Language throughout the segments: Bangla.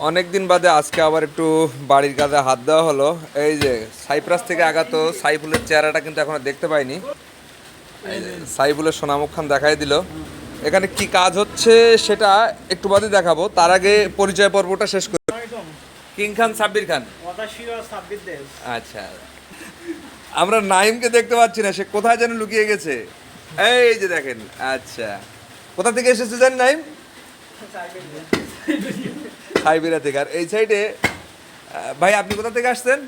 অনেক দিন বাদে আজকে আবার একটু বাড়ির কাজে হাত দেওয়া হলো। এই যে সাইপ্রাস থেকে আগত সাইফুলের চেহারাটা কিন্তু এখনো দেখতে পাইনি। এই যে সাইফুলের সোনামুখ খান দেখাই দিল। এখানে কি কাজ হচ্ছে সেটা একটু বাদে দেখাবো, তার আগে পরিচয় পর্বটা শেষ করি। কিং খান সাব্বির খান। আচ্ছা, আমরা নাইমকে দেখতে পাচ্ছি না, সে কোথায় যেন লুকিয়ে গেছে। এই যে দেখেন। আচ্ছা, কোথা থেকে এসেছে জানেন নাইম? সাইবেরিয়া থেকে। আর এই সাইডে ভাই আপনি কোথা থেকে আসছেন?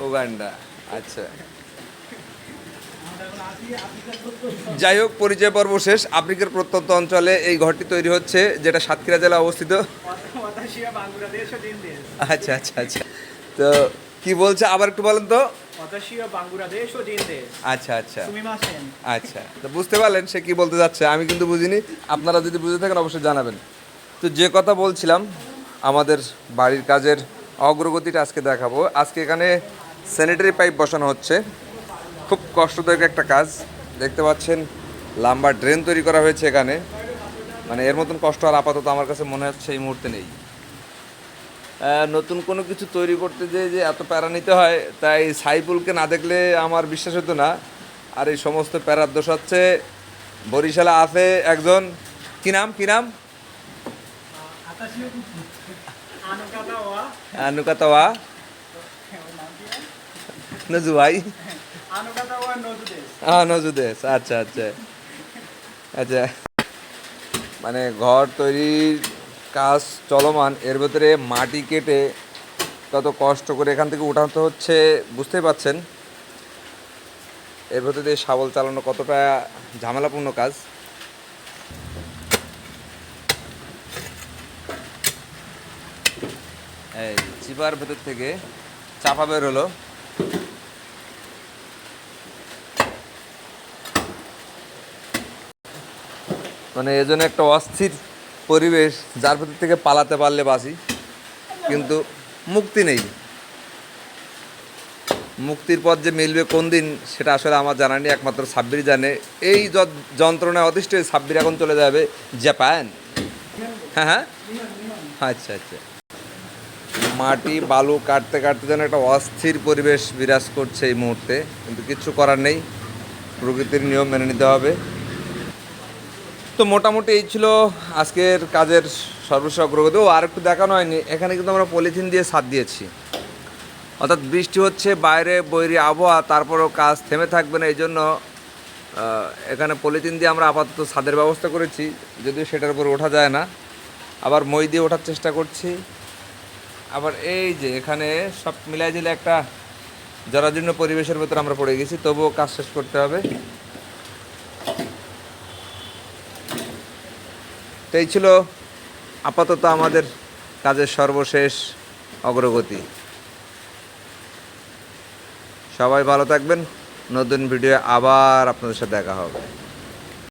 উগান্ডা। আচ্ছা, যাই হোক, পরিচয় পর্ব শেষ। আফ্রিকার প্রত্যন্ত অঞ্চলে এই ঘরটি তৈরি হচ্ছে, যেটা সাতক্ষীরা জেলা অবস্থিত। আচ্ছা আচ্ছা আচ্ছা, তো কি বলছে আবার একটু বলেন তো। আচ্ছা আচ্ছা আচ্ছা, তো বুঝতে পারলেন সে কি বলতে যাচ্ছে, আমি কিন্তু বুঝিনি। আপনারা যদি বুঝে থাকেন অবশ্যই জানাবেন। তো যে কথা বলছিলাম, আমাদের বাড়ির কাজের অগ্রগতিটা আজকে দেখাবো। আজকে এখানে স্যানিটারি পাইপ বসানো হচ্ছে। খুব কষ্টদায়ক একটা কাজ। দেখতে পাচ্ছেন লম্বা ড্রেন তৈরি করা হয়েছে এখানে। মানে এর মতন কষ্ট আর আপাতত আমার কাছে মনে হচ্ছে এই মুহূর্তে নেই। নতুন কোনো কিছু তৈরি করতে যে এত প্যারা নিতে হয়, তাই সাইফুলকে না দেখলে আমার বিশ্বাস হতো না। আর এই সমস্ত প্যারার দোষ হচ্ছে বরিশালে আছে একজন, কি নাম আনুকাতাওয়া নজু ভাই, নজুদেশ। আচ্ছা আচ্ছা আচ্ছা, মানে ঘর তৈরির কাজ চলমান, এর ভেতরে মাটি কেটে কত কষ্ট করে এখান থেকে উঠাতে হচ্ছে বুঝতেই পাচ্ছেন। এর ভেতরে দিয়ে শাবল চালানো কতটা ঝামেলাপূর্ণ কাজ। এই চিপার ভেতর থেকে চাপা বের হলো। মানে এজন্য একটা অস্থির পরিবেশ, যার ভেতর থেকে পালাতে পারলে বাঁচি, কিন্তু মুক্তি নেই। মুক্তির পথ যে মিলবে কোন দিন সেটা আসলে আমার জানা নেই, একমাত্র সাব্বির জানে। এই যন্ত্রণায় অতিষ্ঠ সাব্বির এখন চলে যাবে জাপান। হ্যাঁ হ্যাঁ, আচ্ছা আচ্ছা। মাটি বালু কাটতে কাটতে যেন একটা অস্থির পরিবেশ বিরাজ করছে এই মুহূর্তে, কিন্তু কিচ্ছু করার নেই, প্রকৃতির নিয়ম মেনে নিতে হবে। তো মোটামুটি এই ছিল আজকের কাজের সর্বশেষ অগ্রগতি। ও আর একটু দেখানো হয়নি, এখানে কিন্তু আমরা পলিথিন দিয়ে ছাদ দিয়েছি। অর্থাৎ বৃষ্টি হচ্ছে, বাইরে বৈরী আবহাওয়া, তারপরেও কাজ থেমে থাকবে না, এই জন্য এখানে পলিথিন দিয়ে আমরা আপাতত ছাদের ব্যবস্থা করেছি। যদিও সেটার উপর ওঠা যায় না, আবার মই দিয়ে ওঠার চেষ্টা করছি। আবার এই যে এখানে সব মিলাই দিলে একটা জরাজীর্ণ পরিবেশের ভেতর আমরা পড়ে গেছি, তবুও কাজ শেষ করতে হবে। তো এই ছিল আপাতত আমাদের কাজের সর্বশেষ অগ্রগতি। সবাই ভালো থাকবেন। নতুন ভিডিও আবার আপনাদের সাথে দেখা হবে।